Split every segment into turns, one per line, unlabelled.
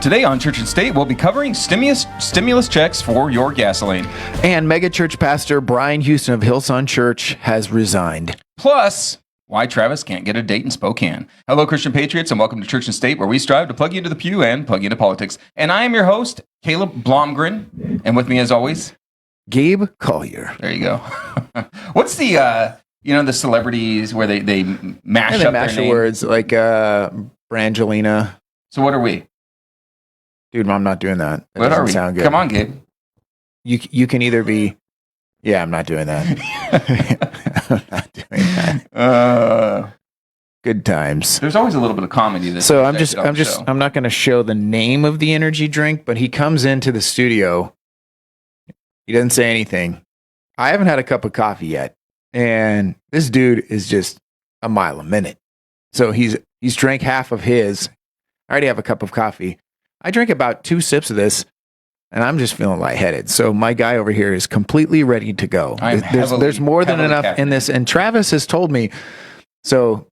Today on Church and State, we'll be covering stimulus checks for your gasoline.
And megachurch pastor Brian Houston of Hillsong Church has resigned.
Plus, why Travis can't get a date in Spokane. Hello, Christian Patriots, and welcome to Church and State, where we strive to plug you into the pew and plug you into politics. And I am your host, Caleb Blomgren, and with me, as always,
Gabe Collier.
There you go. What's the the celebrities where they mash up
mash
their
the words like Brangelina.
So what are we?
Dude, I'm not doing that. That
What are
doesn't
we?
sound good.
Come on, Gabe.
You can either be. Yeah, I'm not doing that. I'm not doing that. Good times.
There's always a little bit of comedy.
So I'm not going to show the name of the energy drink, but he comes into the studio. He doesn't say anything. I haven't had a cup of coffee yet, and this dude is just a mile a minute. So he's drank half of his. I already have a cup of coffee. I drank about 2 sips of this, and I'm just feeling lightheaded. So my guy over here is completely ready to go. There's more than enough in this. And Travis has told me, so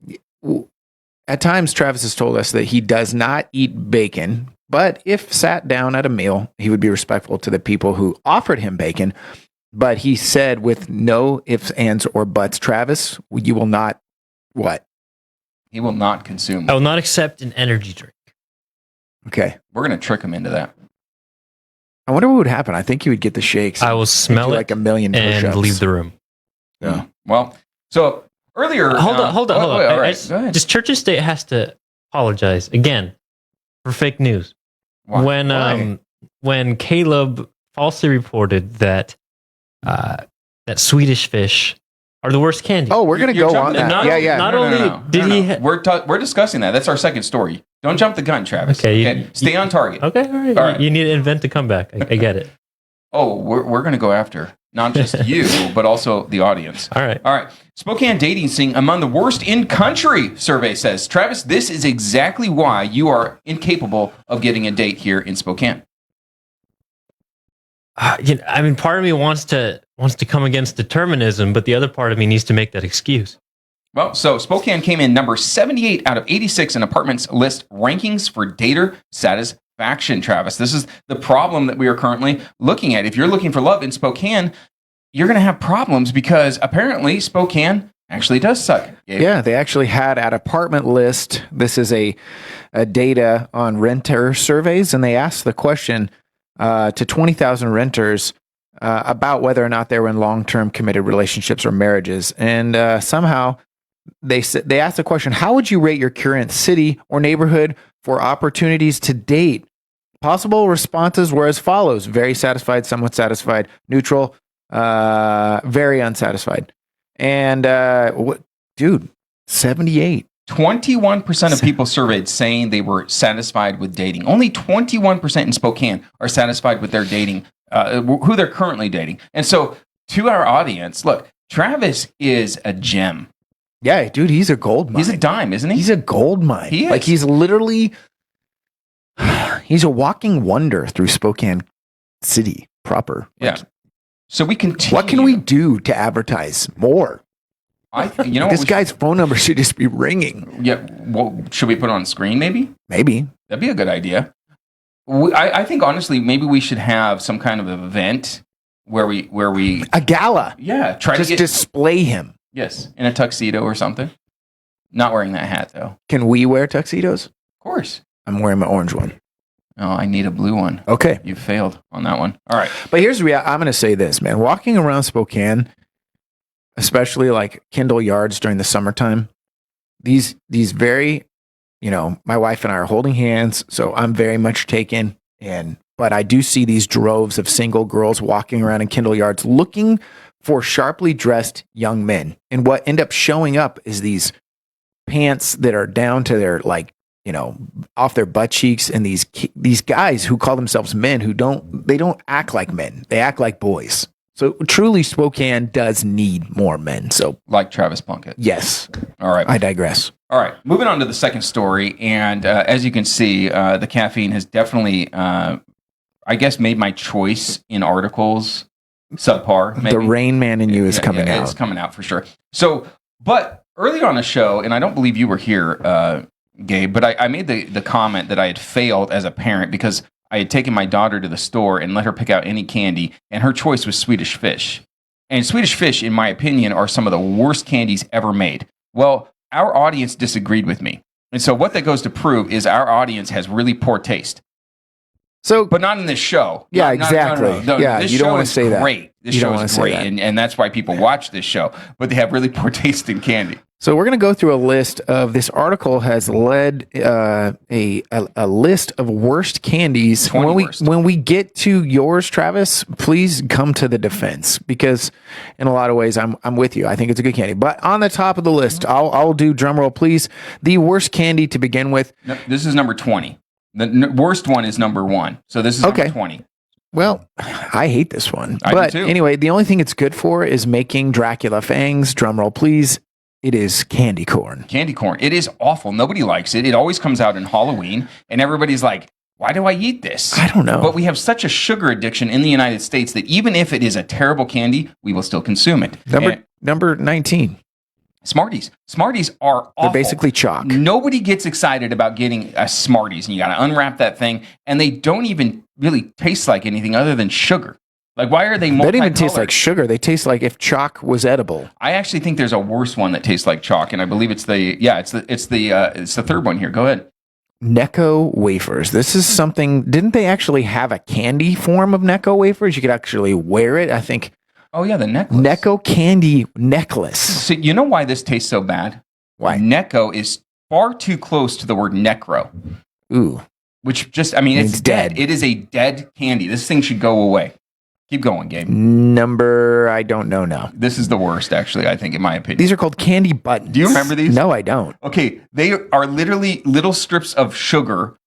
at times Travis has told us that he does not eat bacon, but if sat down at a meal, he would be respectful to the people who offered him bacon. But he said with no ifs, ands, or buts, Travis, you will not what?
He will not consume.
I will not accept an energy drink.
Okay.
We're going to trick him into that.
I wonder what would happen. I think he would get the shakes.
I will smell it
like a million push-ups.
and leave the room.
Yeah. Well, so earlier...
Hold on.
All right. Go ahead.
Just Church and State has to apologize again for fake news.
Why?
When Caleb falsely reported that Swedish fish are the worst candy.
Oh, we're going to go on that.
Not only did he...
We're discussing that. That's our second story. Don't jump the gun, Travis.
Okay.
Stay on target.
Okay, all right. You need to invent a comeback. I get it.
Oh, we're going to go after not just you, but also the audience.
All right.
Spokane dating scene among the worst in country, survey says. Travis, this is exactly why you are incapable of getting a date here in Spokane.
Part of me wants to come against determinism, but the other part of me needs to make that excuse.
Well, so Spokane came in number 78 out of 86 in Apartments List rankings for dater satisfaction, Travis. This is the problem that we are currently looking at. If you're looking for love in Spokane, you're going to have problems because apparently Spokane actually does suck. Gabe.
Yeah, they actually had at Apartment List, this is a data on renter surveys, and they asked the question to 20,000 renters about whether or not they were in long-term committed relationships or marriages. And somehow they asked the question, how would you rate your current city or neighborhood for opportunities to date? Possible responses were as follows: very satisfied, somewhat satisfied, neutral, very unsatisfied. And dude, 78.
21% of people surveyed saying they were satisfied with dating. Only 21% in Spokane are satisfied with their dating, who they're currently dating. And so to our audience, look, Travis is a gem.
Yeah, dude, he's a gold mine.
He's a dime, isn't he?
He's a gold mine.
He is.
Like he's literally, he's a walking wonder through Spokane City proper.
Yeah. So we continue.
What can we do to advertise more? This guy's phone number should just be ringing.
Yeah. Well, should we put it on screen maybe?
Maybe.
That'd be a good idea. I think honestly, maybe we should have some kind of event where we
a gala.
Yeah.
Just display him.
Yes. In a tuxedo or something. Not wearing that hat though.
Can we wear tuxedos?
Of course.
I'm wearing my orange one.
Oh, I need a blue one.
Okay.
You failed on that one. All right.
But here's the reality. I'm going to say this, man. Walking around Spokane, especially like Kindle Yards during the summertime, these very, my wife and I are holding hands, so I'm very much taken in. But I do see these droves of single girls walking around in Kindle Yards looking for sharply dressed young men. And what end up showing up is these pants that are down to their off their butt cheeks, and these guys who call themselves men who don't act like men. They act like boys. So truly Spokane does need more men. So
like Travis Plunkett.
Yes.
All right.
I digress.
All right. Moving on to the second story. And as you can see, the caffeine has definitely, made my choice in articles subpar. Maybe.
The Rain Man in you is coming out.
It's coming out for sure. So, but earlier on the show, and I don't believe you were here, Gabe, but I made the comment that I had failed as a parent because I had taken my daughter to the store and let her pick out any candy, and her choice was Swedish Fish. And Swedish Fish, in my opinion, are some of the worst candies ever made. Well, our audience disagreed with me. And so what that goes to prove is our audience has really poor taste.
So,
But not in this show.
Yeah,
Not-
exactly.
No,
Yeah,
this
you don't
show
wanna
is
say that.
great. This
You don't
show
wanna
is
say
great,
that.
and that's why people watch this show. But they have really poor taste in candy.
So we're going to go through a list of this article has led a list of worst candies.
20 worst.
When we get to yours, Travis, please come to the defense because in a lot of ways I'm with you. I think it's a good candy. But on the top of the list, I'll do drum roll, please. The worst candy to begin with.
No, this is number 20. The worst one is number 1. So this is
Okay.
number 20.
Well, I hate this one.
I do
But
too.
anyway, the only thing it's good for is making Dracula fangs. Drum roll, please. It is candy corn.
Candy corn. It is awful. Nobody likes it. It always comes out in Halloween, and everybody's like, why do I eat this?
I don't know.
But we have such a sugar addiction in the United States that even if it is a terrible candy, we will still consume it. And
Number 19.
Smarties. Smarties are awful.
They're basically chalk.
Nobody gets excited about getting a Smarties, and you got to unwrap that thing, and they don't even really taste like anything other than sugar. Like, why are they
They don't even taste
multicolored?
like sugar. They taste like if chalk was edible.
I actually think there's a worse one that tastes like chalk, and I believe it's the third one here. Go ahead.
Necco wafers. This is something. Didn't they actually have a candy form of Necco wafers? You could actually wear it. I think
Oh yeah, the necklace.
Necco candy necklace.
So you know why this tastes so bad?
Why?
Necco is far too close to the word necro,
Ooh,
which just, I mean, it's
Means
dead.
dead.
It is a dead candy. This thing should go away. Keep going, Gabe.
number I don't know now.
This is the worst, actually, I think, in my opinion.
These are called candy buttons.
Do you remember these?
No, I don't.
Okay, they are literally little strips of sugar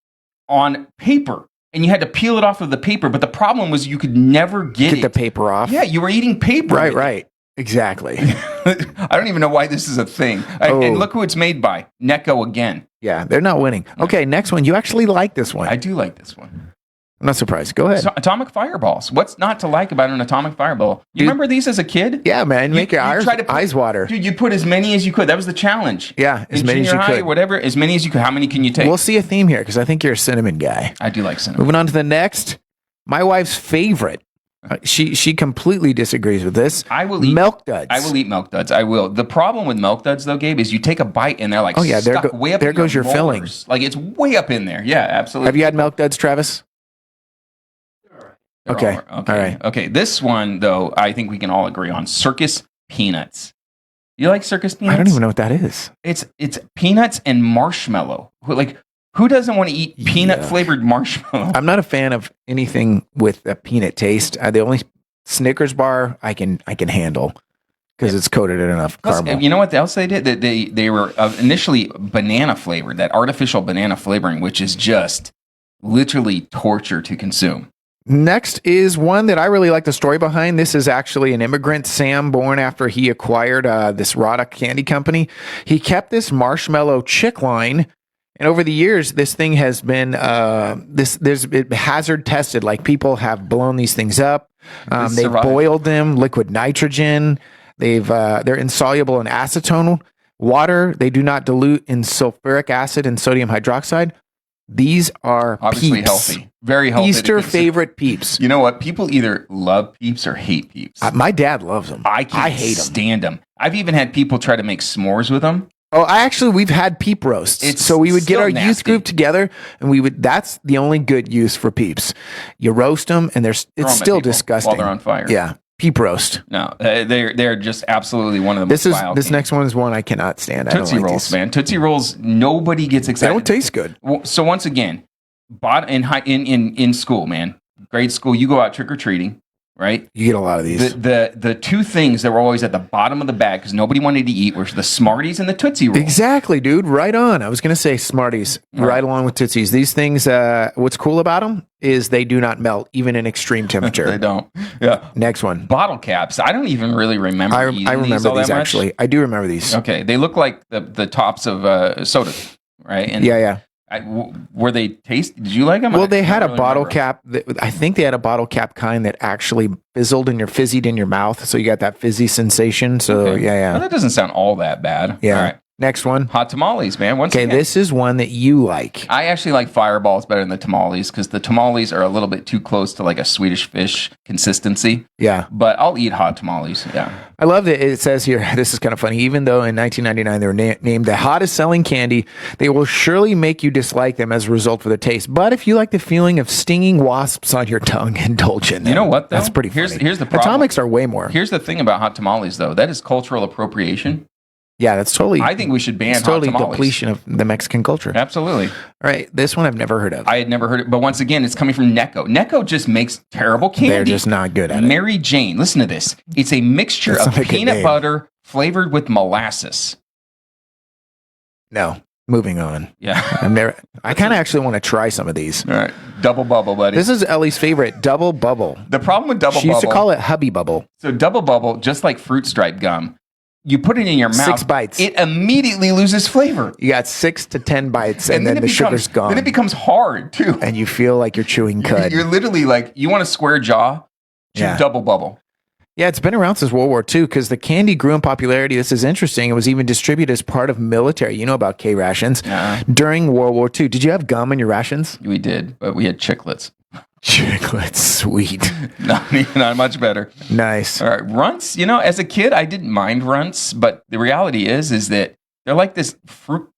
on paper, and you had to peel it off of the paper. But the problem was you could never get
Get the
it.
paper off.
Yeah, you were eating paper.
Right, right. Exactly.
I don't even know why this is a thing.
Oh.
And look who it's made by. Necco again.
Yeah, they're not winning. Okay, next one. You actually like this one.
I do like this one.
I'm not surprised. Go ahead.
So, atomic fireballs. What's not to like about an atomic fireball? You
Dude.
remember these as a kid?
Yeah, man. Make your eyes,
tried to put-
eyes water.
Dude, you put as many as you could. That was the challenge.
Yeah, as
In
many as
junior
you
high
could.
or whatever, as many as you could. How many can you take?
We'll see a theme here because I think you're a cinnamon guy.
I do like cinnamon.
Moving on to the next. My wife's favorite. She completely disagrees with this.
I will eat
Milk duds.
I will eat milk duds. I will. The problem with milk duds, though, Gabe, is you take a bite and they're like,
Oh, yeah, there
stuck
go-
way up.
there
in
goes your filling.
molars. Like it's way up in there. Yeah, absolutely.
Have you had milk duds, Travis?
They're
Okay.
all
All right.
Okay. This one, though, I think we can all agree on. Circus peanuts. You like circus peanuts?
I don't even know what that is.
It's peanuts and marshmallow. Who doesn't want to eat peanut
Yeah.
flavored marshmallow?
I'm not a fan of anything with a peanut taste. The only Snickers bar I can handle because it's coated in enough
Plus,
caramel.
you know what else they did? That they were initially banana flavored, that artificial banana flavoring, which is just literally torture to consume.
Next is one that I really like the story behind. This is actually an immigrant, Sam, born after he acquired this Rada candy company. He kept this marshmallow chick line, and over the years, this thing has been it hazard tested. Like people have blown these things up. They've
survived.
boiled them, liquid nitrogen. They're insoluble in acetone, water. They do not dilute in sulfuric acid and sodium hydroxide. These are
Obviously
Peeps.
healthy, very healthy. to
Easter
consume.
favorite Peeps.
You know what? People either love Peeps or hate Peeps.
My dad loves them.
I can't
hate them.
stand them. I've even had people try to make s'mores with them.
Oh, we've had peep roasts.
It's
So we would get
still
our youth
nasty.
group together and that's the only good use for peeps. You roast them and
Throw
it's
'em at
still
people
disgusting.
while they're on fire.
Yeah. Peep roast.
No, they're just absolutely one of the most vile
This
candies.
next one is one I cannot stand. I
Tootsie
don't like
Rolls,
these.
man. Tootsie Rolls, nobody gets
They
excited.
don't taste good.
So once again, in school, man, grade school, you go out trick or treating, right?
You get a lot of these.
The two things that were always at the bottom of the bag because nobody wanted to eat were the Smarties and the Tootsie Rolls.
Exactly, dude. Right on. I was going to say Smarties, right along with Tootsies. These things, what's cool about them is they do not melt, even in extreme temperature.
They don't. Yeah.
Next one.
Bottle caps. I don't even really remember.
I
eating
remember
all that
these
much.
actually. I do remember these.
Okay, they look like the tops of soda, right? And
Yeah.
were they taste? Did you like them?
Well,
I
they had a
don't really
bottle
remember.
cap. I think they had a bottle cap kind that actually fizzled fizzied in your mouth. So you got that fizzy sensation. So
Okay. Well,
yeah.
that doesn't sound all that bad.
Yeah.
All right.
Next one.
Hot tamales, man. Once
Okay,
again,
this is one that you like.
I actually like fireballs better than the tamales because the tamales are a little bit too close to like a Swedish fish consistency.
Yeah.
But I'll eat hot tamales. Yeah.
I love that it says here, this is kind of funny, even though in 1999 they were named the hottest selling candy, they will surely make you dislike them as a result of the taste. But if you like the feeling of stinging wasps on your tongue, indulge in them.
You know what, though?
That's pretty funny.
Here's the problem.
Atomics are way more.
Here's the thing about hot tamales, though. That is cultural appropriation.
Yeah, that's totally.
I think we should ban
it's
hot
totally
tamales.
depletion of the Mexican culture.
Absolutely.
All right, this one I've never heard of.
I had never heard it, but once again, it's coming from Necco. Necco just makes terrible candy.
They're just not good at it.
Mary Jane, listen to this. It's a mixture
That's
of
not a good
peanut
name.
butter flavored with molasses.
No, moving on.
Yeah.
I kind of actually want to try some of these.
All right. Double bubble, buddy.
This is Ellie's favorite, Double Bubble.
The problem with double
She
bubble.
used to call it Hubby Bubble.
So double bubble, just like fruit stripe gum, you put it in your mouth.
6 bites.
It immediately loses flavor.
You got 6 to 10 bites, and then
it
the sugar's gone.
Then it becomes hard too.
And you feel like you're chewing cud.
You're literally like, you want a square jaw? Chew
Yeah.
double bubble.
Yeah, it's been around since World War II because the candy grew in popularity. This is interesting. It was even distributed as part of military. You know about K rations during World War II. Did you have gum in your rations?
We did, but we had chiclets.
Chiclets, sweet.
Not much better.
Nice.
All right, runts. You know, as a kid, I didn't mind runts, but the reality is that they're like this fruit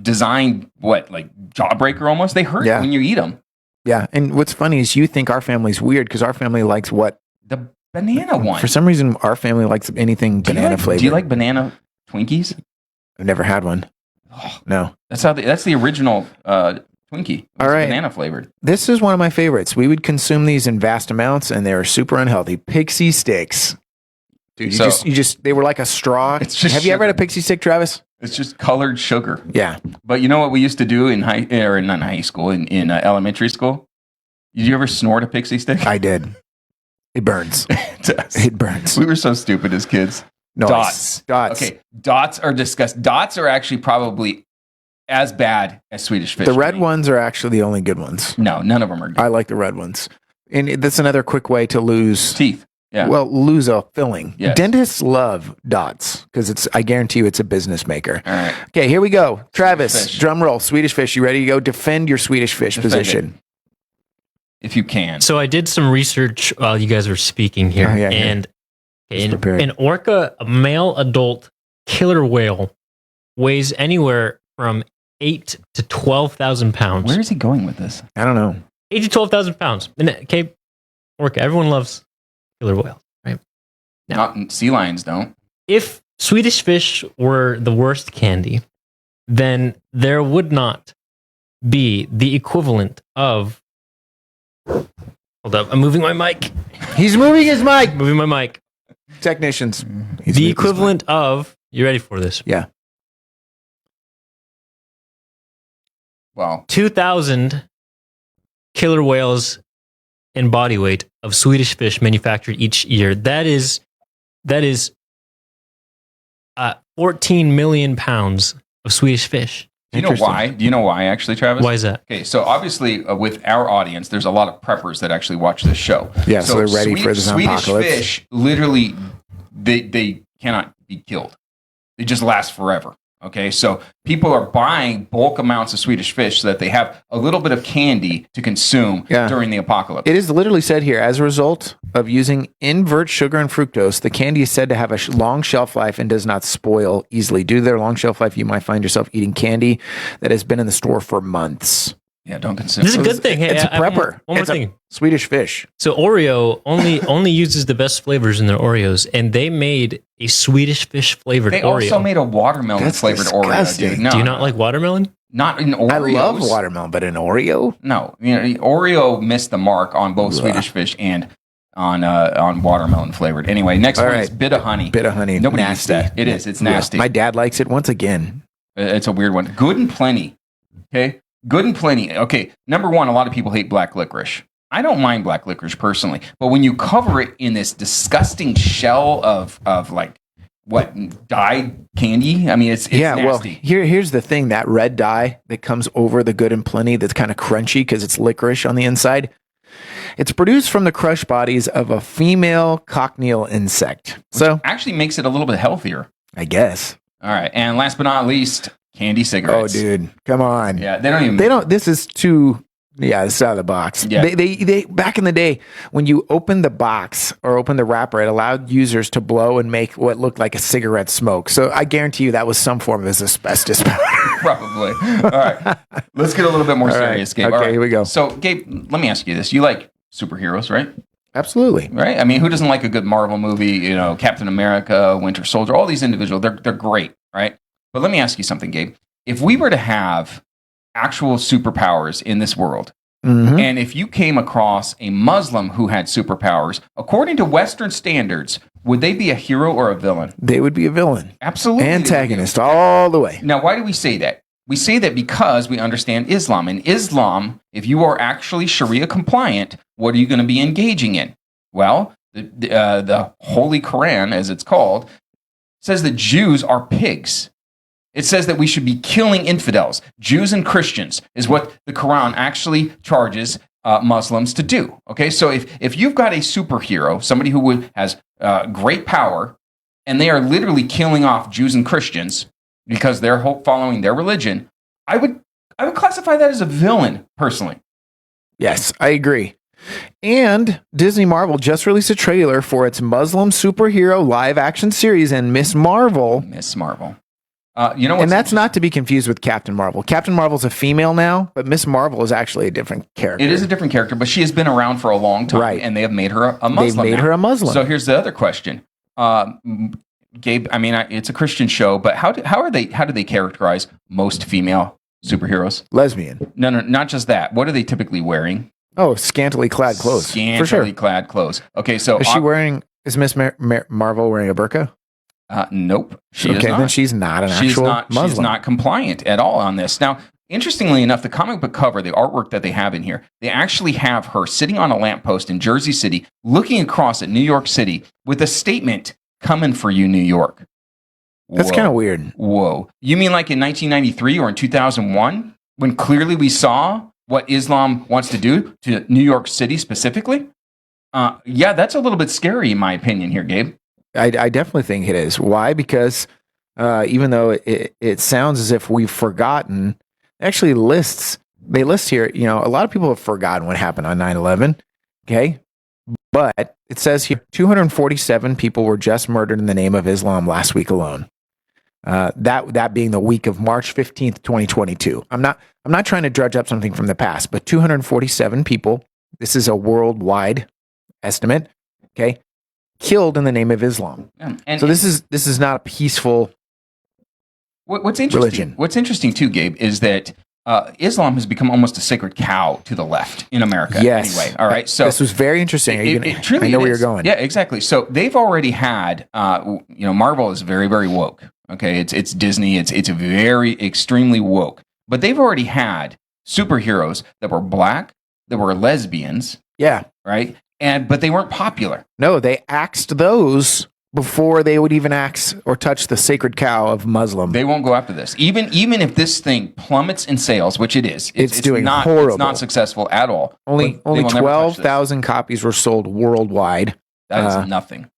designed, like jawbreaker almost. They hurt when you eat them.
Yeah, and what's funny is you think our family's weird because our family likes what?
The banana one.
For some reason, our family likes anything banana flavored.
Do you like banana Twinkies?
I've never had one. No.
That's the original Twinkie.
All right.
Banana flavored.
This is one of my favorites. We would consume these in vast amounts, and they are super unhealthy. Pixie sticks. Dude, they were like a straw. Have you ever had a pixie stick, Travis?
It's just colored sugar.
Yeah.
But you know what we used to do in elementary school? Did you ever snort a pixie stick?
I did. It burns. It burns.
We were so stupid as kids.
Nice. Dots.
Okay. Dots are disgusting. Dots are actually probably as bad as Swedish fish.
The red ones are actually the only good ones.
No, none of them are good.
I like the red ones. And that's another quick way to lose
teeth. Yeah.
Well, lose a filling.
Yes.
Dentists love dots because I guarantee you it's a business maker.
All right.
Okay, here we go. Travis,
Fish.
drum roll. Swedish fish. You ready to go? Defend your Swedish fish position.
If you can.
So I did some research while you guys were speaking here,
Oh, yeah,
and
prepared.
an orca, a male adult killer whale, weighs anywhere from 8 to 12,000 pounds.
Where is he going with this?
I don't know.
8 to 12,000 pounds. And okay, orca. Everyone loves killer whales, right?
Not sea lions don't.
If Swedish fish were the worst candy, then there would not be the equivalent of. Hold up, I'm moving my mic.
He's moving his mic.
Moving my mic.
Technicians.
The equivalent of. You ready for this?
Yeah.
Wow.
2,000 killer whales in body weight of Swedish fish manufactured each year. That is 14 million pounds of Swedish fish.
Do you know why? Do you know why, actually, Travis?
Why is that?
Okay, so obviously with our audience, there's a lot of preppers that actually watch this show.
Yeah, so they're ready for the
Swedish
apocalypse.
fish, literally, they cannot be killed. They just last forever. Okay, so people are buying bulk amounts of Swedish fish so that they have a little bit of candy to consume during the apocalypse.
It is literally said here, as a result of using invert sugar and fructose, the candy is said to have a long shelf life and does not spoil easily. Due to their long shelf life, you might find yourself eating candy that has been in the store for months.
Yeah, don't consume.
This is a good thing. Hey,
It's a prepper.
One more
It's a
thing.
Swedish fish.
So Oreo only uses the best flavors in their Oreos, and they made a Swedish fish flavored
They
Oreo.
also made a watermelon
That's
flavored Oreo,
disgusting.
dude. No,
Do you not like watermelon?
Not in Oreos.
I love watermelon, but an Oreo?
No, Oreo missed the mark on both Swedish fish and on watermelon flavored. Anyway, next
All
one
right.
is bit of honey.
Bit of honey.
Nobody
Nasty.
eats that. It is. It's nasty.
My dad likes it once again.
It's a weird one. Good and plenty. Okay, good and plenty. Okay, number one, a lot of people hate black licorice. I don't mind black licorice personally, but when you cover it in this disgusting shell of like what dyed candy, I mean, it's nasty.
Well, here's the thing: that red dye that comes over the good and plenty, that's kind of crunchy because it's licorice on the inside. It's produced from the crushed bodies of a female cochineal insect. So
actually makes it a little bit healthier.
I guess.
All right. And last but not least, candy
Oh,
cigarettes.
dude, come on.
Yeah, they don't even.
They don't. This is too. Yeah, it's out of the box.
Yeah.
They back in the day when you opened the box or opened the wrapper, it allowed users to blow and make what looked like a cigarette smoke. So I guarantee you that was some form of asbestos powder.
Probably. All right. Let's get a little bit more
All right.
serious, Gabe.
Okay,
All right.
here we go.
So, Gabe, let me ask you this. You like superheroes, right?
Absolutely.
Right? I mean, who doesn't like a good Marvel movie? You know, Captain America, Winter Soldier, all these individuals, they're great, right? But let me ask you something, Gabe. If we were to have actual superpowers in this world,
Mhm.
and if you came across a Muslim who had superpowers, according to Western standards, would they be a hero or a villain?
They would be a villain,
Absolutely. they would be.
antagonist all the way.
Now, why do we say that? We say that because we understand Islam. In Islam, if you are actually Sharia compliant, what are you going to be engaging in? Well, the Holy Quran, as it's called, says that Jews are pigs. It says that we should be killing infidels. Jews and Christians is what the Quran actually charges Muslims to do. Okay, so if you've got a superhero, somebody who has great power, and they are literally killing off Jews and Christians because they're following their religion, I would classify that as a villain, personally.
Yes, I agree. And Disney Marvel just released a trailer for its Muslim superhero live action series, and Miss Marvel.
Miss Marvel. You know,
And that's not to be confused with Captain Marvel. Captain Marvel's a female now, but Miss Marvel is actually a different character.
It is a different character, but she has been around for a long time,
Right.
and they have made her a Muslim.
They've made
now.
her a Muslim.
So here's the other question, Gabe. I mean, it's a Christian show, but how do they characterize most female superheroes?
Lesbian.
No, not just that. What are they typically wearing?
Oh, scantily clad clothes.
Scantily
for sure.
clad clothes. Okay, so
Is Miss Marvel wearing a burqa?
Nope, she is
Okay,
not.
then she's not an actual Muslim.
She's not compliant at all on this. Now, interestingly enough, the comic book cover, the artwork that they have in here, they actually have her sitting on a lamppost in Jersey City, looking across at New York City with a statement, "Coming for you, New York."
That's
Whoa.
kind of weird.
Whoa. You mean like in 1993 or in 2001, when clearly we saw what Islam wants to do to New York City specifically? Yeah, that's a little bit scary, in my opinion here, Gabe.
I definitely think it is. Why? Because even though it sounds as if we've forgotten, actually they list here, you know, a lot of people have forgotten what happened on 9/11. Okay. But it says here 247 people were just murdered in the name of Islam last week alone. That being the week of March 15th, 2022. I'm not trying to drudge up something from the past, but 247 people, this is a worldwide estimate, okay, killed in the name of Islam.
And
So this is not a peaceful
what's interesting.
religion.
What's interesting too, Gabe, is that Islam has become almost a sacred cow to the left in America.
Yes.
Anyway, all right. So
this was very interesting.
it truly
I know where
is.
you're going.
Yeah, exactly. So they've already had, Marvel is very, very woke. Okay, it's Disney. It's very extremely woke. But they've already had superheroes that were black, that were lesbians,
Yeah.
right? But they weren't popular.
No, they axed those before they would even axe or touch the sacred cow of Muslim.
They won't go after this. Even if this thing plummets in sales, which it is,
It's doing
not,
horrible.
It's not successful at all.
only
But they will never touch this.
12,000 copies were sold worldwide.
That is nothing.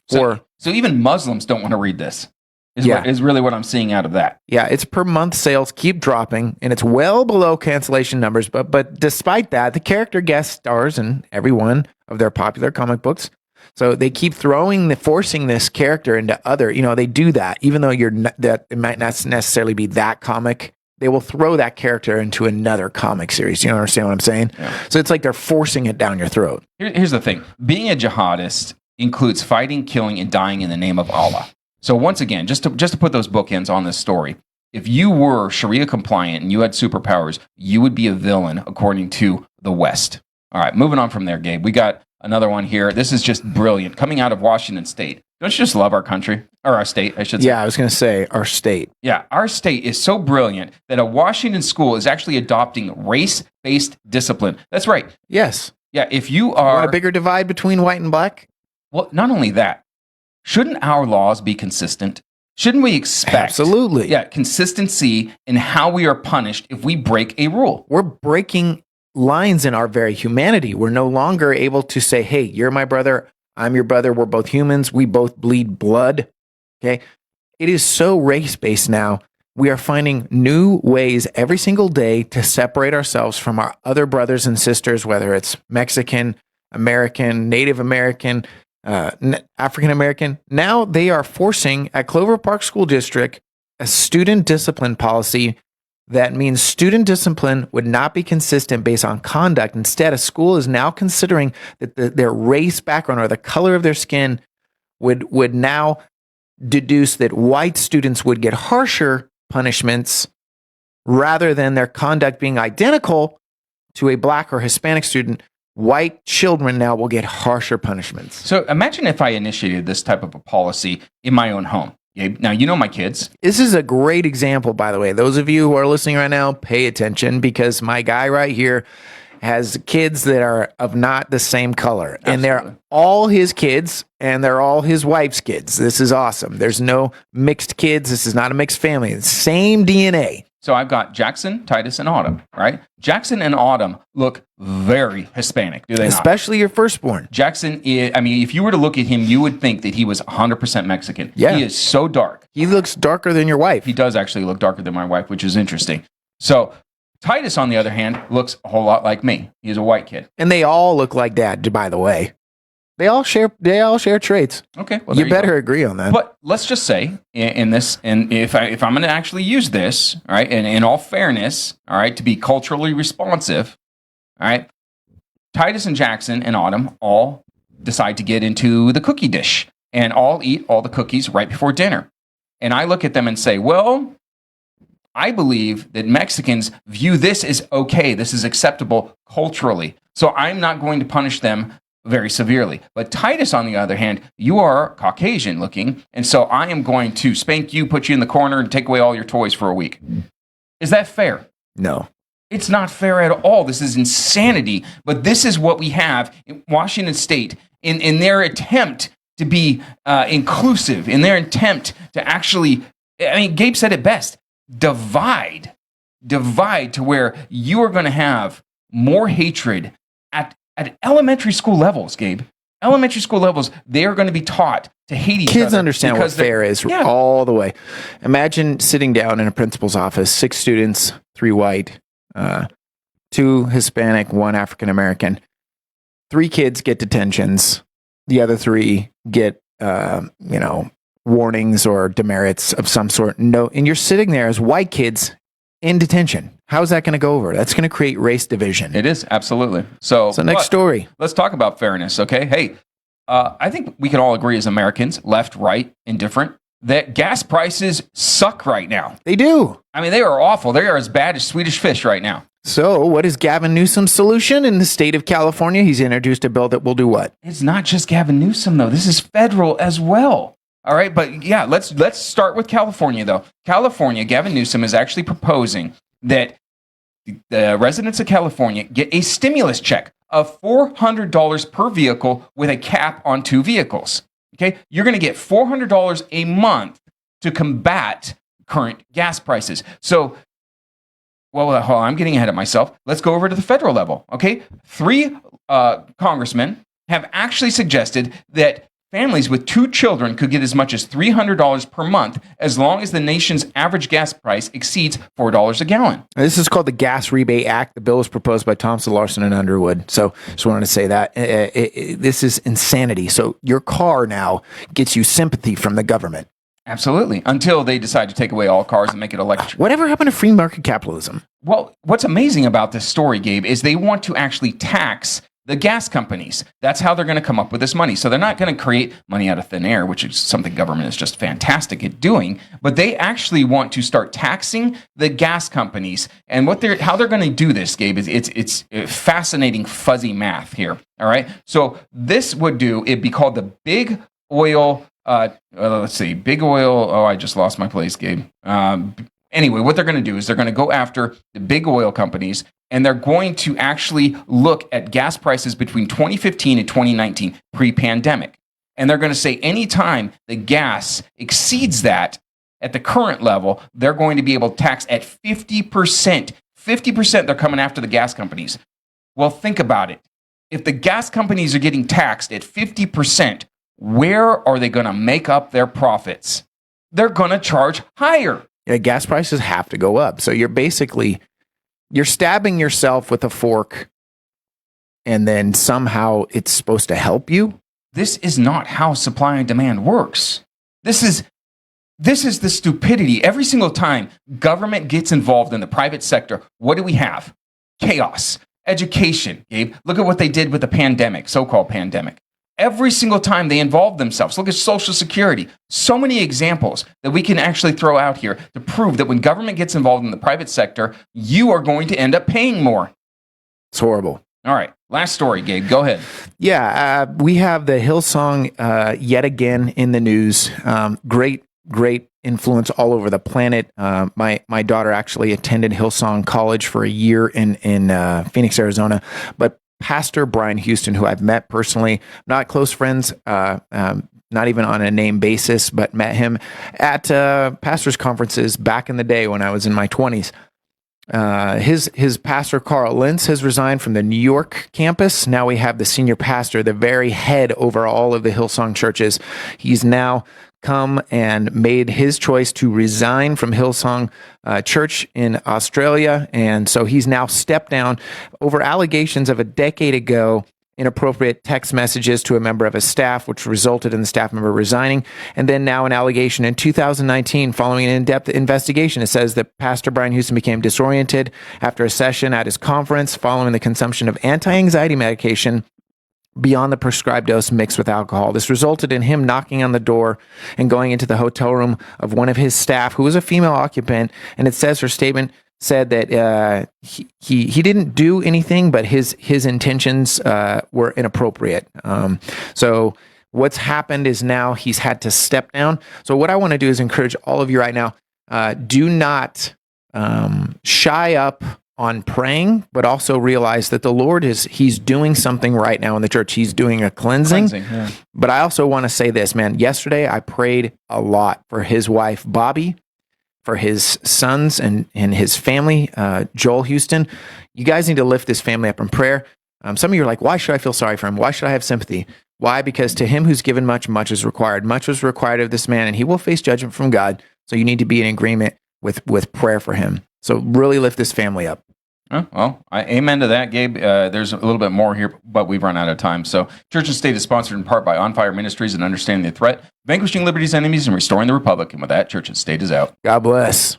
So even Muslims don't want to read this. Is really what I'm seeing out of that.
Yeah, its per month sales keep dropping, and it's well below cancellation numbers. But despite that, the character guest stars in every one of their popular comic books. So they keep forcing this character into other. You know, they do that even though that it might not necessarily be that comic. They will throw that character into another comic series. You understand what I'm saying?
Yeah.
So it's like they're forcing it down your throat.
Here's the thing: being a jihadist includes fighting, killing, and dying in the name of Allah. So once again, just to put those bookends on this story, if you were Sharia compliant and you had superpowers, you would be a villain according to the West. All right, moving on from there, Gabe. We got another one here. This is just brilliant. Coming out of Washington State. Don't you just love our country? Or our state, I should say.
Yeah, I was going to say our state.
Yeah, our state is so brilliant that a Washington school is actually adopting race-based discipline. That's right.
Yes.
Yeah, if you
Want
are...
a bigger divide between white and black?
Well, not only that, shouldn't our laws be consistent? Shouldn't we expect
Absolutely.
Yeah, consistency in how we are punished if we break a rule?
We're breaking lines in our very humanity. We're no longer able to say, hey, you're my brother, I'm your brother, we're both humans, we both bleed blood. Okay. It is so race-based now. We are finding new ways every single day to separate ourselves from our other brothers and sisters, whether it's Mexican, American, Native American, African American. Now they are forcing at Clover Park School District a student discipline policy that means student discipline would not be consistent based on conduct. Instead, a school is now considering that their race background or the color of their skin would now deduce that white students would get harsher punishments rather than their conduct being identical to a black or Hispanic student. White children now will get harsher punishments.
So imagine if I initiated this type of a policy in my own home. Now, you know my kids.
This is a great example, by the way. Those of you who are listening right now, pay attention because my guy right here has kids that are of not the same color.
Absolutely.
And they're all his kids and they're all his wife's kids. This is awesome. There's no mixed kids. This is not a mixed family. It's same DNA.
So I've got Jackson, Titus, and Autumn, right? Jackson and Autumn look very Hispanic, do they not?
Especially your firstborn.
Jackson, if you were to look at him, you would think that he was 100% Mexican.
Yeah.
He is so dark.
He looks darker than your wife.
He does actually look darker than my wife, which is interesting. So Titus, on the other hand, looks a whole lot like me. He's a white kid.
And they all look like dad, by the way. They all share traits.
Okay, well,
you better agree on that.
But let's just say in this, and if I'm going to actually use this, all right, and in all fairness, all right, to be culturally responsive, all right, Titus and Jackson and Autumn all decide to get into the cookie dish and all eat all the cookies right before dinner. And I look at them and say, well, I believe that Mexicans view this as okay. This is acceptable culturally. So I'm not going to punish them very severely. But Titus, on the other hand, you are Caucasian looking, and so I am going to spank you, put you in the corner, and take away all your toys for a week. Is that fair?
No.
It's not fair at all. This is insanity. But this is what we have in Washington State in their attempt to be inclusive, in their attempt to actually, I mean, Gabe said it best, divide to where you are going to have more hatred at elementary school levels, Gabe. Elementary school levels, they are going to be taught to hate each other.
Kids understand what fair is all the way. Imagine sitting down in a principal's office, 6 students, 3 white, 2 Hispanic, 1 African American. 3 kids get detentions. The other 3 get, warnings or demerits of some sort. No, and you're sitting there as white kids in detention. How's that going to go over? That's going to create race division.
It is, absolutely. So
next story.
Let's talk about fairness, okay? Hey, I think we can all agree as Americans, left, right, indifferent, that gas prices suck right now.
They do.
I mean, they are awful. They are as bad as Swedish fish right now.
So what is Gavin Newsom's solution in the state of California? He's introduced a bill that will do what?
It's not just Gavin Newsom, though. This is federal as well. All right, but yeah, let's start with California, though. California, Gavin Newsom is actually proposing that the residents of California get a stimulus check of $400 per vehicle with a cap on 2 vehicles. Okay, you're going to get $400 a month to combat current gas prices. So, I'm getting ahead of myself. Let's go over to the federal level. Okay, 3 congressmen have actually suggested that families with 2 children could get as much as $300 per month as long as the nation's average gas price exceeds $4 a gallon.
This is called the Gas Rebate Act. The bill was proposed by Thompson, Larson, and Underwood. So just wanted to say that. This is insanity. So your car now gets you sympathy from the government.
Absolutely. Until they decide to take away all cars and make it electric.
Whatever happened to free market capitalism?
Well, what's amazing about this story, Gabe, is they want to actually tax the gas companies. That's how they're going to come up with this money. So they're not going to create money out of thin air, which is something government is just fantastic at doing, but they actually want to start taxing the gas companies. And how they're going to do this, Gabe, is it's fascinating fuzzy math here. All right. So this would it'd be called the big oil. Big oil. Oh, I just lost my place, Gabe. Anyway, what they're going to do is they're going to go after the big oil companies, and they're going to actually look at gas prices between 2015 and 2019, pre-pandemic. And they're going to say anytime the gas exceeds that at the current level, they're going to be able to tax at 50%. 50% they're coming after the gas companies. Well, think about it. If the gas companies are getting taxed at 50%, where are they going to make up their profits? they're going to charge higher.
Yeah, gas prices have to go up. So you're stabbing yourself with a fork, and then somehow it's supposed to help you.
This is not how supply and demand works. This is the stupidity. Every single time government gets involved in the private sector, what do we have? Chaos. Education, Gabe. Look at what they did with the pandemic, so-called pandemic. Every single time they involve themselves. Look at Social Security. So many examples that we can actually throw out here to prove that when government gets involved in the private sector, you are going to end up paying more.
It's horrible.
All right. Last story, Gabe. Go ahead.
Yeah, we have the Hillsong yet again in the news. Great influence all over the planet. My daughter actually attended Hillsong College for a year in Phoenix, Arizona. But Pastor Brian Houston, who I've met personally, not close friends, not even on a name basis, but met him at pastors' conferences back in the day when I was in my 20s. His pastor, Carl Lentz, has resigned from the New York campus. Now we have the senior pastor, the very head over all of the Hillsong churches. He's now come and made his choice to resign from Hillsong Church in Australia. And so he's now stepped down over allegations of a decade ago, inappropriate text messages to a member of his staff, which resulted in the staff member resigning. And then now an allegation in 2019 following an in-depth investigation. It says that Pastor Brian Houston became disoriented after a session at his conference following the consumption of anti-anxiety medication beyond the prescribed dose mixed with alcohol. This resulted in him knocking on the door and going into the hotel room of one of his staff, who was a female occupant. And it says her statement said that he didn't do anything, but his intentions were inappropriate. So what's happened is now he's had to step down. So what I want to do is encourage all of you right now, do not shy up on praying, but also realize that the Lord he's doing something right now in the church. He's doing a cleansing. Yeah. But I also want to say this, man. Yesterday, I prayed a lot for his wife, Bobby, for his sons and his family, Joel Houston. You guys need to lift this family up in prayer. Some of you are like, why should I feel sorry for him? Why should I have sympathy? Why? Because to him who's given much, much is required. Much was required of this man, and he will face judgment from God. So you need to be in agreement with prayer for him. So really lift this family up.
Oh, well, amen to that, Gabe. There's a little bit more here, but we've run out of time. So Church and State is sponsored in part by On Fire Ministries and Understanding the Threat, Vanquishing Liberty's Enemies and Restoring the Republic. And with that, Church and State is out.
God bless.